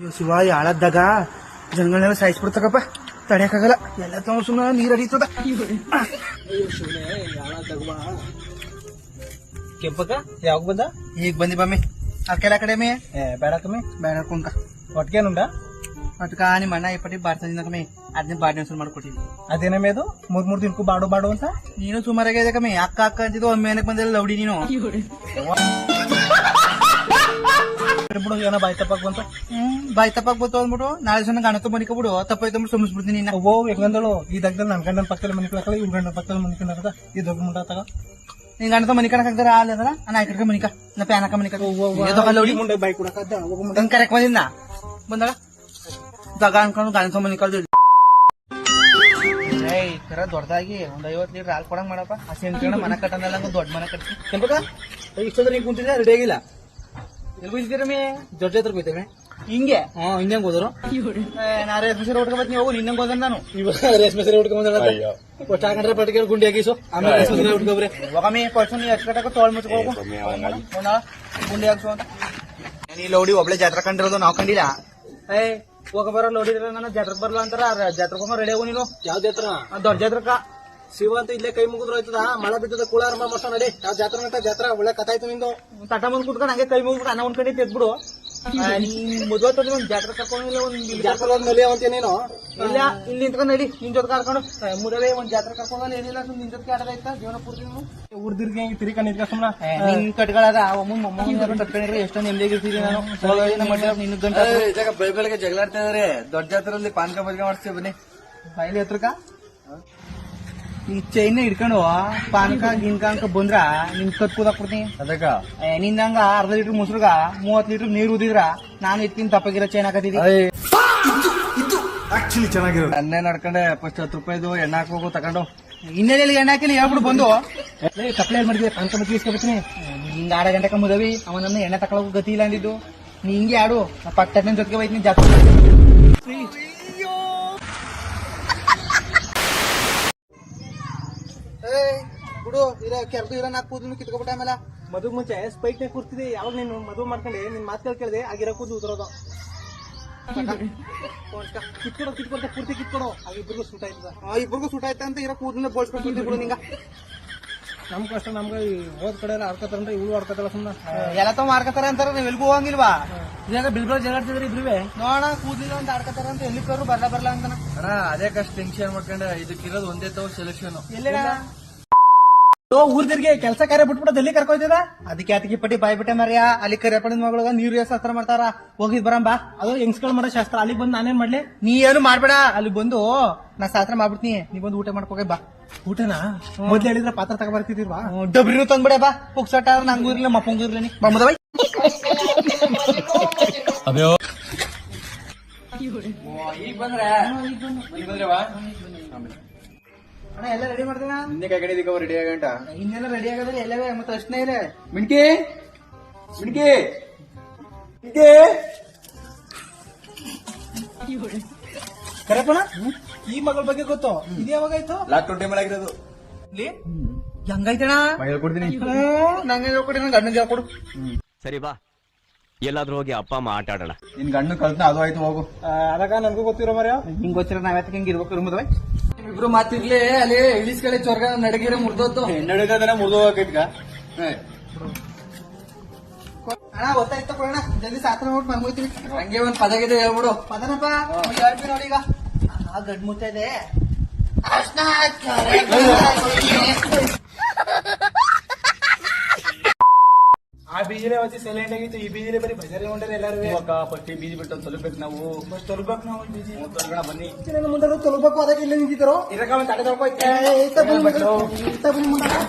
ಶಿವ ಯಾಳದ್ದಾಗ ಜನಗಳನ್ನೆಲ್ಲ ಸಾಯಿಸ್ಬಿಡ್ತಕ್ಕಪ್ಪ, ತಡೆಯಕ್ಕಾಗಲ್ಲ. ಎಲ್ಲ ತಗೊಂಡು ಸುಮ್ಮನೆ ನೀರು ಹರಿತದ. ಶಿವನೇ ಯಾಳದ್ದಾಗ ಕೆಂಪಕ್ಕ ಯಾವಾಗ ಬಂದ? ಈಗ ಬಂದಿ ಬಮ್ಮಿ. ಅಕ್ಕೆಲ್ಲ ಕಡೆಮಿ ಬೇಡ ಕಮ್ಮಿ ಬೇಡ ಕುಂಕ ಒಟ್ಗೇನುಂಡ ಅಟ್ಕ ನಿಮ್ಮ ಅಣ್ಣ ಇಪ್ಪಟ್ಟಿ ಬಾಡ್ತಂದಿನ ಕಮ್ಮಿ ಅದನ್ನ ಬಾಡಿ ಹೆಸರು ಮಾಡ್ಕೊಟ್ಟಿದ್ವಿ. ಅದೇನಮ್ಮೆ ಅದು ಮೂರ್ ದಿನಕ್ಕೂ ಬಾಡು ಬಾಡು ಅಂತ ನೀನು ಸುಮಾರಾಗಿದೆ ಕಮ್ಮಿ. ಅಕ್ಕ ಅಕ್ಕ ಅಂತಿದ್ದು ಒಮ್ಮೆ ಏನಕ್ಕೆ ಬಂದಿಲ್ಲ ಲೌಡಿ ನೀನು. ಬಿಡು ಏನೋ ಬಾಯ್ ತಪ್ಪಾಗ ಬಂತ. ಬಾಯ್ ತಪ್ಪಾಗ ಬಂತು ಅಂದ್ಬಿಟ್ಟು ನಾಳೆ ಸಣ್ಣ ಗಣತ ಮನಿಕ ಬಿಡು, ತಪ್ಪಾಯ್ತು ಅಂದ್ಬಿಟ್ಟು ಸುಮಿಸ್ಬಿಡ್ತೀನಿ. ಓ ಹೆಂಗಂದಳು ಈ ದಗ್ದಲ್ಲಿ ನನ್ ಗಂಡನ ಪಕ್ಕದಲ್ಲಿ ಮನಿಕಳಕಲ್ಲ, ಇವ್ ಗಂಡನ ಪಕ್ಕದಲ್ಲಿ ಮನಿಕೊಂಡ ಈ ದೊಡ್ಡ ಮುಂಡ ತಗ ನೀನ್ ಗಣತ ಮನಿ ಕಣಕ್ ಹಾಕ್ತಾರ ಅಲ್ಲ ಅದಲ್ಲ ನಾ ಕಡೆ ಮನಿಕ ನಾ ಪ್ಯಾನ್ ಹಾಕ ಮನಿಕ ಲೌಡಿ ಮುಂಡೆ ಬಾಯ್ ಕೊಡಕದ್ದ ನನ್ ಕರೆಕ್ಟ್ ಬಂದಿನ ಬಂದಳ ಜಾಗ ಅನ್ಕೊಂಡು ಗಣತ ಮನಿ ಕಲ್ದು ಕರ ದೊಡ್ಡದಾಗಿ ಒಂದ್ 50 ಲೀಟರ್ ಹಾಲ್ ಕೊಡಂಗ್ ಮಾಡಪ್ಪ. ಹಸಿ ಅಂಕಣ ಮನ ಕಟ್ಟಂದಲ್ಲ ದೊಡ್ಡ ಮನ ಕಟ್ಟಿ ಕೆಂಪಕ್ಕ ಇಷ್ಟೊಂದ್ರೆ ನೀನ್ ಕುಂತಿದ್ದೆ ರೆಡಿ ಆಗಿಲ್ಲ. ಎಲ್ಲಿ ಹೋಗಿದ್ದೀರಮ್ಮಿ? ದೊಡ್ಡ ಹತ್ರ ಹೋಯ್ತೇವೆ ಹಿಂಗೆ ಹಿಂಗಂಗ್ ಹೋದ್ರು ನಾ ರೇಷ್ಮೆ ಸೀರೆ ಉಟ್ಕೊ ಬರ್ತೀನಿ. ಹೋಗು ನಿನ್ನಂಗ್ ಹೋದ ನಾನು ಇವಾಗ ರೇಷ್ಮೆ ಸೀರೆ ಉಟ್ಕೊಂಡ್ ಫಸ್ಟ್ ಹಾಕೊಂಡ್ರೆ ಪಟ್ಟಿಗೆ ಗುಂಡಿ ಹಾಕಿಸು, ಆಮೇಲೆ ರೇಷ್ಮೆ ಸೀರೆ ಉಟ್ಕೊಬ್ರೆ. ಹೋಗಮ್ಮಿ ಫಸ್ಟ್ ನೀ ಎಚ್ಕಟ್ಟಕ ತೋಳ್ ಮುಚ್ಕೋಗು ಗುಂಡಿ ಹಾಕ್ಸು ಅಂತ. ನೀ ಲೌಡಿ ಒಬ್ಳೆ ಜಾತ್ರೆ ಕಂಡಿರೋದು ನಾವ್ ಕಂಡಿಲ್ಲ. ಹೋಗ ಬರೋ ಲೌಡಿದ್ರೆ ನಾನು ಜಾತ್ರೆಗೆ ಬರಲ್ಲ ಅಂತಾರ. ಜಾತ್ರೆಗೆ ಹೋಗ ರೆಡಿ ಆಗು ನೀನು. ಯಾವ ಜಾತ್ರ? ದೊಡ್ಡ ಜಾತ್ರಕ್ಕ ಶಿವ ಅಂತ ಇಲ್ಲೇ ಕೈ ಮುಗಿದ್ರು ಆಯ್ತದ. ಮಳೆ ಬಿದ್ದದ ಕುಳಾರಂಭ ಮಸ್ತ ನಡಿ. ಯಾವ ಜಾತ್ರೆ ನಟ ಜಾತ್ರಾ ಒಳ್ಳೆ ಕಥಾಯ್ತು ನಿಂದು. ತಟ ಮುಂದ್ ಕುತ್ಕೊಂಡು ಹಂಗೆ ಕೈ ಮುಗ್ಬಿಟ್ಟು ಅನ್ನ ಉಂಡ್ಕೊಂಡು ತೆಗ್ಬಿಡು. ಮದ್ವೆ ಒಂದ್ ಜಾತ್ರೆ ಕರ್ಕೊಂಡಿಲ್ಲ, ಒಂದ್ ಜಾತ್ರೆ ಹೋದ್ಮೇಲೆ ಅಂತ ನೀನು ಇಲ್ಲ ಇಲ್ಲಿ ನಿಂತ್ಕೊಂಡು ನಡಿ ನಿನ್ ಜೊತೆ ಕರ್ಕೊಂಡು ಮುದವೇ ಒಂದ್ ಜಾತ್ರೆ ಕರ್ಕೊಂಡು ಏನಿಲ್ಲ ನಿನ್ ಜೊತೆ ಆಡದಾಯ್ತಾ ಜೀವನ ಪೂರ್ತಿ ಉರ್ದಿರ್ಗೆ ತಿರುಗಿ ನಿಂತ್ಕ ಸುಮ್ನ ನಿನ್ ಕಟ್ಗಳದ ಮೊಮ್ಮನ ಕಟ್ಕೊಂಡಿದ್ರೆ ಎಷ್ಟೊಂದು ನೆಮ್ಮದಿಗಿರ್ತೀರಿ. ನಾನು ನಿನ್ನ ಗಂಟೆ ಬೆಳಗ್ಗೆ ಜಗಳಾಡ್ತಾ ಇದಾರೆ. ದೊಡ್ಡ ಜಾತ್ರೆಯಲ್ಲಿ ಪಾನಕ ಬಜ್ಗೆ ಮಾಡಿಸ್ತೇವೆ ಬನ್ನಿ. ಬಾಯಿಲಿ ಹತ್ರಕ ಈ ಚೈನ್ ಹಿಡ್ಕೊಂಡು ಪಾನಕ ಗಿನ್ಕ ಅಂಕ ಬಂದ್ರ ನಿನ್ ಕತ್ ಕೂದಾಕ್ಬಿಡ್ತೀನಿ. ಅದಕ್ಕ ನಿಂದಂಗ 1/2 ಲೀಟರ್ ಮೊಸರುಗ 30 ಲೀಟರ್ ನೀರು ಉದಿದ್ರ ನಾನು ಇದ್ಕಿನ್ ತಪ್ಪಾಗಿರೋ ಚೈನ್ ಹಾಕತಿದ್ದಿ. ಆಕ್ಚುಲಿ ಚೆನ್ನಾಗಿರೋದು. ಅನ್ನೇ ನಡ್ಕೊಂಡೆ ಫಸ್ಟ್ 10 ರೂಪಾಯಿದು ಎಣ್ಣೆ ಹಾಕೋಗು ತಗೊಂಡು. ಇನ್ನೆಲ್ಲಿ ಎಣ್ಣೆ ಹಾಕಿಲ್ಲ ಹೇಳ್ಬಿಟ್ಟು ಬಂದು ಕಪ್ಲೆ ಮಾಡಿದ್ವಿ ಪಾನಕ ಬಜ್ಗೆ ಇಸ್ಕೊಬತ್ತೀನಿ. ಹಿಂಗ 6 ಗಂಟೆಕ ಮುದವಿ ಅವನನ್ನ ಎಣ್ಣೆ ತಗೊಳಕ್ ಗತಿ ಇಲ್ಲ ಅಂದಿದ್ದು. ನೀ ಹಿಂಗೆ ಆಡು ಪಕ್ಕದ ಜೊತೆಗೆ ಹೋಯ್ತೀನಿ ಜಾತ್ರೆ. ಬಿಡು ಕೆರ್ದು ಇರೋ ನಾಲ್ಕು ಕೂದಲು ಕಿತ್ಕೊಬಿಟ್ಟ. ಆಮೇಲೆ ಮದುವೆ ಮುಂಚೆ ಸ್ಪೈಕ್ ನೇ ಕೂರ್ತಿದ್ದೆ. ಯಾವಾಗ ನೀನು ಮದುವೆ ಮಾಡ್ಕೊಂಡೆ ನಿನ್ ಮಾತು ಕೇಳಿದೆ ಆಗಿರೋ ಕೂದಲು ಉದುರೋದು. ಕಿತ್ಕೊಡೋ ಪೂರ್ತಿ ಕಿತ್ಕೊಡೋ. ಆಗ ಇಬ್ಬರಿಗೂ ಸೂಟ್ ಆಯ್ತದ. ಇಬ್ಬರಿಗೂ ಸೂಟ್ ಆಯ್ತಾ ಅಂತ ಇರೋ ಕೂದಲನ್ನ ಬೋಳ್ಸ್ಕೊಟ್ಟಿದ್ದೆ ಬಿಡು ನಿಂಗ. ನಮ್ ಕಷ್ಟ ನಮ್ಗೆ ಹೋದ್ ಕಡೆ ಆಡ್ಕೊತಾರಂದ್ರೆ ಇವಳು ಆಡ್ಕೊತಾಳ ಸುಮ್ಮನೆ. ಎಲ್ಲ ತಾವ್ ಮಾರ್ಕತಾರ ಅಂತಾರ ನೀವ್ ಎಲ್ಗೂ ಹೋಗಂಗಿಲ್ವಾ? ಇವಾಗ ಬಿಲ್ಬಲ್ ಜಗಾಡ್ತಿದ್ರಿ ಇಬ್ರುವೆ. ನೋಡ ಕೂದಲಿಲ್ಲ ಅಂತ ಆಡ್ಕತಾರ ಅಂತ ಎಲ್ಲಿ ಕರು ಬರ್ಲ ಅಂತಾನ. ಅದೇ ಕಷ್ಟ ಟೆನ್ಷನ್ ಮಾಡ್ಕೊಂಡೆ. ಇದಕ್ಕಿರೋದು ಒಂದೇ ತಾವ್ ಸೆಲೆಕ್ಷನ್. ಎಲ್ಲ ಊರ್ದಿರ್ಗೆ ಕೆಲಸ ಕಾರ್ಯ ಬಿಟ್ಬಿಟ್ಟು ಎಲ್ಲಿ ಕರ್ಕೊಯ್ತದ. ಅದಕ್ಕೆ ಅದಕ್ಕೆ ಪಟ್ಟಿ ಬಾಯ್ಬಿಟ್ಟೆ ಮರ್ಯ. ಅಲ್ಲಿ ಕರಿಯಪ್ಪನ ಮಗಳಗ ನೀರು ಶಾಸ್ತ್ರ ಮಾಡ್ತಾರ. ಹೋಗಿದ್ ಬರಂಬಾ. ಅದು ಹೆಂಗ್ಸ್ಗಳು ಮಾಡೋ ಶಾಸ್ತ್ರ. ಅಲ್ಲಿಗೆ ಬಂದು ನಾನೇನ್ ಮಾಡ್ಲಿ? ನೀ ಏನು ಮಾಡ್ಬೇಡ. ಅಲ್ಲಿ ಬಂದು ನಾ ಶಾಸ್ತ್ರ ಮಾಡ್ಬಿಡ್ತೀನಿ. ನೀ ಬಂದು ಊಟ ಮಾಡ್ಕೋಗ ಬಾ. ಊಟನಾ ಮೊದ್ಲು ಹೇಳಿದ್ರೆ ಪಾತ್ರ ತಗೊಬರ್ತಿದ್ವಾ? ಡಬ್ರಿನೂ ತಂದ್ಬಿಡೆ ಬಾ. ಪುಕ್ಸಟ ನಂಗೂ ಇರ್ಲಿಲ್ಲ ಮಪ್ಪಂಗೂ ಇರ್ಲಿ. ಬಾ ಮುದವೈ ಈಗ ಬಂದ್ರೆ ಅಣ್ಣ ಎಲ್ಲ ರೆಡಿ ಮಾಡ್ತೀನ. ಹಿಂದೆ ಕೈ ಕಡೆ ರೆಡಿ ಆಗಂಟ ಇನ್ನೆಲ್ಲ ರೆಡಿ ಆಗೋದ್ರೆ ಎಲ್ಲವೇ ಮತ್ತೆ ಅಷ್ಟನೇ ಇಲ್ಲ. ಮಿಣ್ಕಿ ಮಿಣ್ಕಿ ಮಿಣ್ಕಿ ಕರೆಪಣ ಈ ಮಗಳ ಬಗ್ಗೆ ಗೊತ್ತು. ಇದು ಯಾವಾಗಾಯ್ತು? ಲಾಕ್ಡೌನ್ ಟೈಮ್ ಆಗಿರೋದು. ಹೆಂಗೈತಣ ಹೇಳ್ಕೊಡ್ತೀನಿ. ನಂಗೆ ಹೇಳ್ಕೊಡಿ. ನಂಗೆ ಗಂಡಂಗೆ ಹೇಳ್ಕೊಡು. ಸರಿ ಬಾ, ಎಲ್ಲಾದ್ರೂ ಹೋಗಿ ಅಪ್ಪ ಅಮ್ಮ ಆಟ ಆಡೋಣ. ನಿನ್ ಗಂಡು ಕಳ್ತನ ಅದು ಆಯ್ತು ಹೋಗು. ಅದಕ್ಕ ನನ್ಗೂ ಗೊತ್ತಿರೋ ಮರ್ಯ. ಹಿಂಗ್ ಗೊತ್ತಿರ ನಾವ್ಯಾತಕ್ಕೆ ಹಿಂಗ್ ಇರ್ಬೇಕು ಮುದವೈ. ಇಬ್ರು ಮಾತಿರ್ಲಿ ಅಲ್ಲಿ ಇಳಿಸ್ಕಡೆ ಚೊರ್ಗ ನಡಗಿರ ಮುರ್ದೋತು. ಹೆಣ್ಣಡಿದ್ರೆ ಮುರಿದು ಹೋಗೈತ್ಗ. ಅಣ್ಣ ಗೊತ್ತಾಯ್ತು ಕೊಡೋಣ. ಜಲ್ದಿ ಸಾತ್ರ ನೋಡ್ ಮನ್ಗೋಯ್ತೀವಿ. ಹಂಗೆ ಒಂದ್ ಪದಗಿದೆ ಹೇಳ್ಬಿಡು. ಪದನಪ್ಪ ಹೇಳ್ತೀನಿ ನೋಡಿ. ಈಗ ಗಡ್ ಮುತ್ತ ಇದೆ. ಆ ಬೀಜಿಲೆ వచ్చి ಸೈಲೆಂಟ್ ಆಗಿತ್ತು. ಈ ಬೀಜಿಲೆ ಬರೀ ಬಜಾರಿ ಹೊಂಡ್ರೆ ಎಲ್ಲಾರು ಫಸ್ಟ್ ಬೀಜಿ ಬಿಟ್ಟು ತೊಲಬೇಕು. ನಾವು ಫಸ್ಟ್ ತೊಲಬೇಕು. ನಾವು ಬೀಜಿ ತೊಲಗೋಣ ಬನ್ನಿ. ಮುಂದೆ ತೊಲಬೇಕು. ಅದಕ್ಕೆ ಇಲ್ಲೇ ನಿಂತಿದ್ರು. ಇರಕ ಒಂದು ತಡೆ ತೊಳ್ಕೊಯ್ತೆ.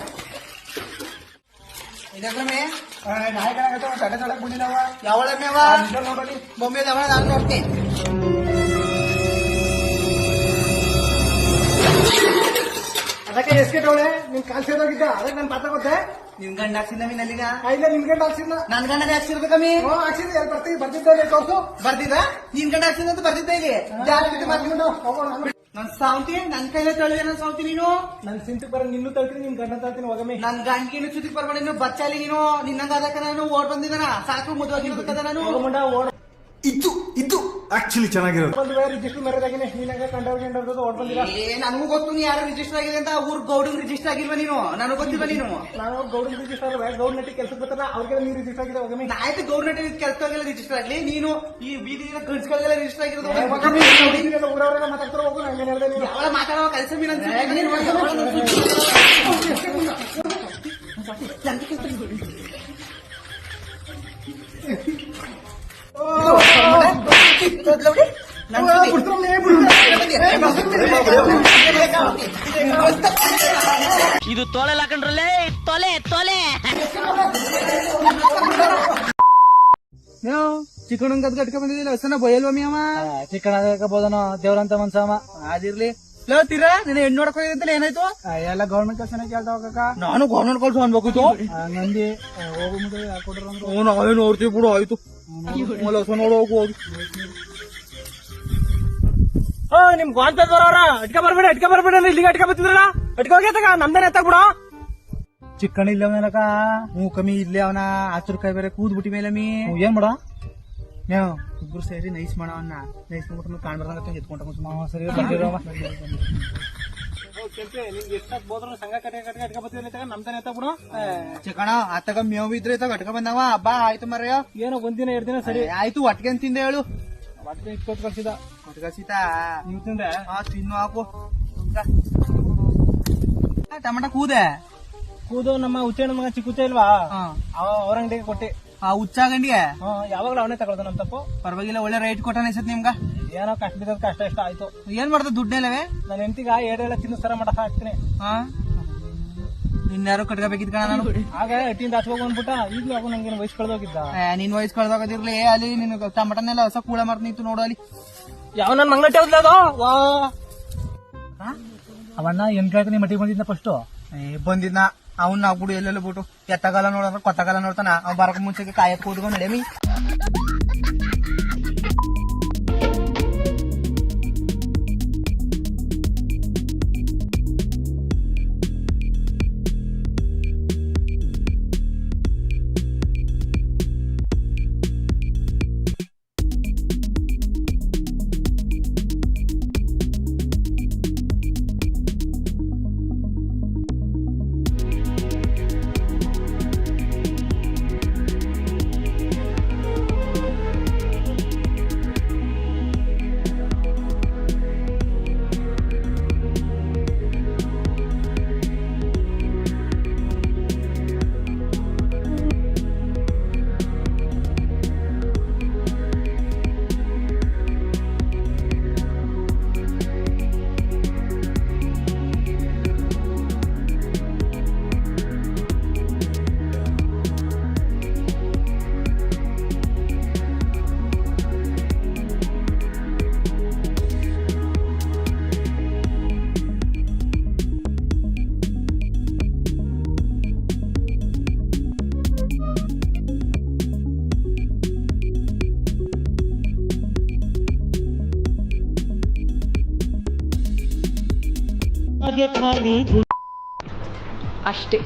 ಇದಕ್ರಮೆ ನಾಯಕನಾಗತ್ತ ತಡೆ ತೊಳಕ್ ಬಂದಿಲ್ಲವ. ಯಾವಳಮ್ಮೇವ ನೋಡಲಿ ಬೊಮ್ಮೆ ದವಳ ನಾನು ನೋಡ್ತೀನಿ. ಅದಕ್ಕೆ ಎಸ್ಕೇಟ್ ಅವಳೆ ನಿನ್ ಕಾಲ್ ಸೇರೋಗಿದ್ದ. ಅದಕ್ಕೆ ನನ್ ಪಾತ್ರ ಗೊತ್ತೆ. ನಿನ್ ಗಂಡ ಹಾಕ್ಸಿದ್ದ ಮೀನಲ್ಲಿಗ ಇಲ್ಲ ನಿನ್ ಗಂಡ ಹಾಕ್ಸಿದ್ನ. ನನ್ ಗಂಡನೇ ಹಾಕ್ಸಿರ್ಬೇಕು ಕಮ್ಮಿ. ಹಾಕ್ಸಿದ್ ಎಲ್ಲಿ ಬರ್ತಿದ್ದೆ ತೋರ್ಸು. ಬರ್ತಿದ್ದ ನಿನ್ ಗಂಡ ಹಾಕ್ಸಿದ ಅಂತ ಬರ್ತಿದ್ದ ಇಲ್ಲಿ ಜಾಸ್ತಿ ಮಾತ್ಕೊಂಡು ನನ್ ಸಾವ್ತಿ ನನ್ ಕೈಲೇ ತಳಿದೆ. ನನ್ ಸಾವ್ತಿ ನೀನು ನನ್ ಸಿಂಟಿಗೆ ಬರ ನಿನ್ನೂ ತಳ್ತೀನಿ. ನಿನ್ ಗಂಡ ತಳ್ತೀನಿ ಹೋಗಮ್ಮಿ. ನನ್ ಗಂಡಿನ ಸುದ್ದಿಗೆ ಬರ್ಬೇಡ. ನೀನು ಬಚ್ಚಾಲಿ ನೀನು. ನಿನ್ನಂಗ ಅದಕ್ಕ ನಾನು ಓಡ್ ಬಂದಿದ್ದಾನ. ಸಾಕು ಮದುವೆ ನಾನು ಇದು ಆಕ್ಚುಲಿ ಚೆನ್ನಾಗಿರೋದು. ಒಂದು ಬೇರೆ ರಿಜಿಸ್ಟರ್ ಮರ್ಯಾದಾಗಿನೇ ನೀನಾಗ ಕಂಡವ್ರು ಓಡ್ ಬಂದಿರಾ? ನನಗೂ ಗೊತ್ತು ನೀ ಯಾರು ರಿಜಿಸ್ಟರ್ ಆಗಿದೆ ಅಂತ. ಊರ್ ಗೌಡನ್ ರಿಜಿಸ್ಟರ್ ಆಗಿಲ್ವಾ ನೀನು? ನನಗೆ ಗೊತ್ತಿಲ್ವಾ ನೀನು? ನಾವು ಗೌರ್ಮೆಂಟ್ ರಿಜಿಸ್ಟರ್ ಗೌರ್ಮೆಂಟ್ ಕೆಲಸಕ್ಕೆ ಬರ್ತಾರ ಅವ್ರಿಗೆ ನೀವು ರಿಜಿಸ್ಟರ್ ಆಗಿದೆ ಹೋಗಮಿ. ಆಯ್ತು ಗೌರ್ಮೆಂಟ್ ಕೆಲಸಗಳಿಗೆಲ್ಲ ರಿಜಿಸ್ಟರ್ ಆಗ್ಲಿ. ನೀನು ಈ ಬೀದಿನ ಗಂಡ್ಸ್ಗಳಿಗೆಲ್ಲ ರಿಜಿಸ್ಟರ್ ಆಗಿರೋದು ಊರವರೆಲ್ಲ ಮಾತಾಡ್ತಾರ ಹೋಗು. ನಂಗೆ ಹೇಳ್ದೆ ನೀನು ಯಾವಾಗ ಮಾತಾಡೋ ಕೆಲಸ ಮೀನು ಇದು ತೊಲೆ ಹಾಕೊಂಡ್ರಲ್ಲೇ ತೊಲೆ ತೊಲೆ. ಚಿಕನ್ ಗಟ್ಕ ಬಂದಿದ್ದಿಲ್ಲ ಹೊಸನ ಬಯಲ್ವಮ್ಮಿ ಅವ. ಚಿಕ್ಕಣ ಬೋದನ ದೇವ್ರಂತ ಮನ್ಸಮ್ಮ ಅದಿರ್ಲಿ ತೀರಾ ನೀನು ಹೆಣ್ಣು ನೋಡಕ್ ಹೋಗಿದ್ದಂತಲ್ಲ ಏನಾಯ್ತು? ಎಲ್ಲ ಗೌರ್ಮೆಂಟ್ ಕೆಲಸನೇ ಕೇಳ್ತಾ ಹೋಗಕ್ಕ. ನಾನು ಗೌರ್ಮೆಂಟ್ ಕಳ್ಸು ಅನ್ಬೇಕಿತ್ತು. ನಂದಿ ಹೋಗು ಮುಂದೆ ಹಾಕೊಡ್ರ ನಾವೇ ನೋಡ್ತೀವಿ ಬಿಡು. ಆಯ್ತು ಹೊಸ ನೋಡು ಹೋಗು ಹೋಗಿ. ನಿಮ್ ಗೋಂತ ಬರೋರ ಅಟ್ಕ ಬರ್ಬೇಡ ಇಲ್ಲಿಗೆ ಅಟ್ಕ ಬರ್ತಿದ್ರಲ್ಲ ಅಟ್ಕ ಹೋಗ್ಯಾತಕ ನಮ್ದೇನೆ ಎತ್ತಾಗ ಬಿಡ. ಚಿಕ್ಕಣ ಇಲ್ಲ ಅವನಕ ಹ್ಞೂ ಕಮ್ಮಿ ಇಲ್ಲೇ ಅವನ ಆಚುರ್ ಕಾಯಿ ಬೇರೆ ಕೂದ್ ಬಿಟ್ಟಿ ಮೇಲೆ ಮೀ ಏನ್ ಮಾಡ ನೀವು ಇಬ್ರು ಸೇರಿ ನೈಸ್ ಮಾಡವನ್ನ ನೈಸ್ ಮಾಡ್ಬಿಟ್ಟು ಕಾಣ್ಬಾರ್ದಂಗ ಎತ್ಕೊಂಡ ಸರಿ ಸಂಘ ಕಟ್ಕ ಬರ್ತಿದ್ರಲ್ಲ ನಮ್ದೇನೆ ಎತ್ತಾಗ ಬಿಡ. ಚಿಕಣ ಆತಗ ಮೇವ್ ಇದ್ರೆ ಗಟ್ಕ ಬಂದವ. ಬಾ ಆಯ್ತು ಮರ್ಯ. ಏನೋ ಒಂದಿನ 2 ದಿನ ಸರಿ ಆಯ್ತು ಒಟ್ಟಿಗೆ ಅಂತ ತಿಂದೆ ಹೇಳು. ಮತ್ತೆ ಇಟ್ಕೊಟ್ ಕಳ್ಸಿದ ಒಟ್ಟಿಗೆ ಸೀತಾ ನೀವು ತಿಂದೆ ತಿನ್ನು ಹಾಕು. ಟಮಾಟ ಕೂದೆ ಕೂದು ನಮ್ಮ ಹುಚ್ಚಣ್ಣ ಮಗ ಚಿಕ್ಕ ಹುಚ್ಚ ಇಲ್ವಾ ಅವ್ರ ಅಂಗಡಿಗೆ ಕೊಟ್ಟೆ. ಆ ಹುಚ್ಚ ಗಂಡಿಗೆ ಯಾವಾಗ್ಲೂ ಅವನೇ ತಗೊಳ್ದ ನಮ್ ತಪ್ಪು. ಪರವಾಗಿಲ್ಲ ಒಳ್ಳೆ ರೈಟ್ ಕೊಟ್ಟಾನ ಅನ್ಸತ್ ನಿಮ್ಗ. ಏನೋ ಕಷ್ಟ ಬಿದ್ದದ್ ಕಷ್ಟ ಇಷ್ಟ ಆಯ್ತು. ಏನ್ ಮಾಡ್ದ ದುಡ್ಡೆಲ್ಲವೇ? ನನ್ನ ಹೆಂಡತಿಗ ಏಡೆಲ್ಲ ತಿನ್ನಿಸ್ತಾರ ಮಾಡಕ್ ಹಾಕ್ತೀನಿ. ಇನ್ಯಾರು ಕಟ್ಕೋಬೇಕಿದ್ ಕಣ ನಾನು. ಆಗ ಎಟ್ಟಿಂದ ಹಚ್ಕೋಗ್ ಬಂದ್ಬಿಟ್ಟ. ಈಗ್ಲೂ ಅವ್ ನಂಗೆ ವಯಸ್ಸು ಕಳ್ದೋಗಿದ್ದ. ನಿನ್ ವಯಸ್ಸು ಕಳ್ದೋಗದಿರ್ಲಿ. ಅಲ್ಲಿ ನಿನ್ ಟಮಾಟನೆಲ್ಲ ಹೊಸ ಕೂಳ ಮಾರ್ತ ನಿಂತು ನೋಡು ಅಲ್ಲಿ. ಯಾವ ನನ್ ಮಂಗ್ಳಟ್ಟಿ ಹೋದ್ಲ ಅದು ಅವಣ್ಣ ಏನ್ ಕೇಳ್ತೀನಿ ಮಟ್ಟಿಗೆ ಬಂದಿದ್ದ ಫಸ್ಟ್ ಬಂದಿದ್ನ ಅವ್ನ ಆಗ್ಬಿಡು ಎಲ್ಲೆಲ್ಲ ಬಿಟ್ಟು ಎತ್ತಗಾಲ ನೋಡ್ರ ಕೊತ್ತಗಾಲ ನೋಡ್ತಾನ. ಅವ್ ಬರಕ್ ಮುಂಚೆಗೆ ಕಾಯತ್ ಕೂತ್ಕೊಂಡ್ ನಡೆಯಮಿ. ಅಷ್ಟೇ.